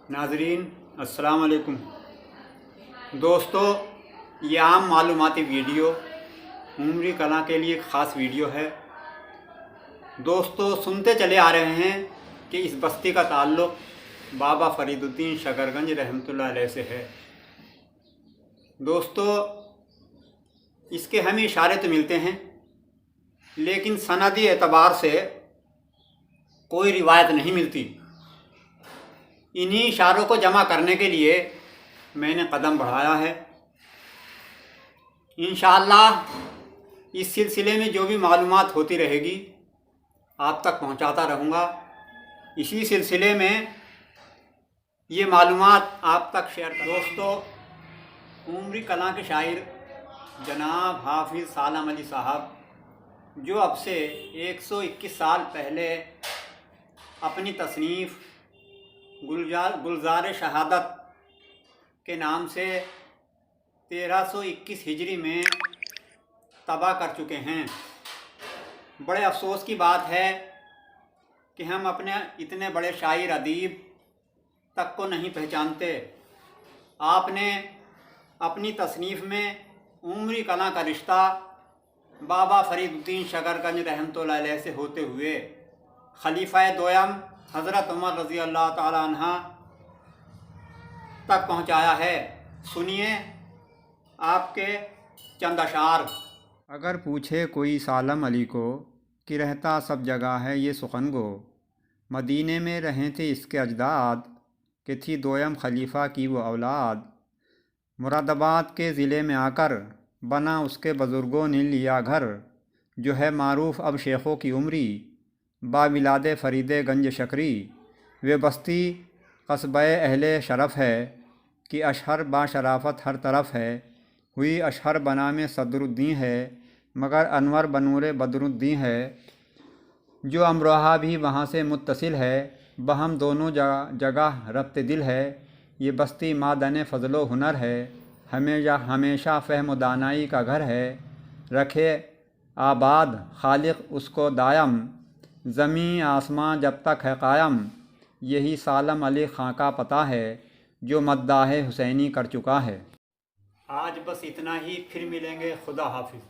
नाजरीन अस्सलाम वालेकुम। दोस्तों, ये आम मालूमाती वीडियो उमरी कलां के लिए ख़ास वीडियो है। दोस्तों, सुनते चले आ रहे हैं कि इस बस्ती का ताल्लुक़ बाबा फ़रीदुद्दीन शकरगंज रहमतुल्लाह अलैह से है। दोस्तों, इसके हमें इशारे तो मिलते हैं, लेकिन सनदी एतबार से कोई रिवायत नहीं मिलती। इन्हीं इशारों को जमा करने के लिए मैंने कदम बढ़ाया है। इंशाअल्लाह इस सिलसिले में जो भी मालूमात होती रहेगी आप तक पहुंचाता रहूँगा। इसी सिलसिले में ये मालूमात आप तक शेयर कर। दोस्तों, उमरी कलां के शायर जनाब हाफिज़ सालम अली साहब, जो अब से 121 साल पहले अपनी तसनीफ़ गुलज़ार शहादत के नाम से 1321 हिजरी में तबाह कर चुके हैं। बड़े अफसोस की बात है कि हम अपने इतने बड़े शायर अदीब तक को नहीं पहचानते। आपने अपनी तसनीफ़ में उमरी कलां का रिश्ता बाबा फ़रीदुद्दीन शकरगंज रहमतुल्लाह अलैह से होते हुए खलीफा दोयम हज़रत उमर रज़ी अल्लाह ताला अन्हा तक पहुँचाया है। सुनिए आपके चंद अशार। अगर पूछे कोई सालम अली को कि रहता सब जगह है ये सुखन गो, मदीने में रहें थे इसके अजदाद, कि थी दोयम खलीफा की वो औलाद। मुरादाबाद के ज़िले में आकर बना उसके बुज़ुर्गों ने लिया घर, जो है मारूफ़ अब शेखों की उमरी, बाविलादे फ़रीदे गंज शकरी। वे बस्ती कस्बे अहले शरफ़ है, कि अशहर बाशराफ़त हर तरफ़ है। हुई अशहर बना में सदरुद्दीन है, मगर अनवर बनूर बदरुद्दीन है। जो अमरोहा भी वहाँ से मुत्तसिल है, बहम दोनों जगह रब्त दिल है। ये बस्ती मादन फ़ज़लो हुनर है, हमेशा फ़हम दानाई का घर है। रखे आबाद खालिक उसको दायम, ज़मीं आसमां जब तक है कायम। यही सालम अली खां का पता है, जो मद्दाह हुसैनी कर चुका है। आज बस इतना ही, फिर मिलेंगे। खुदा हाफिज़।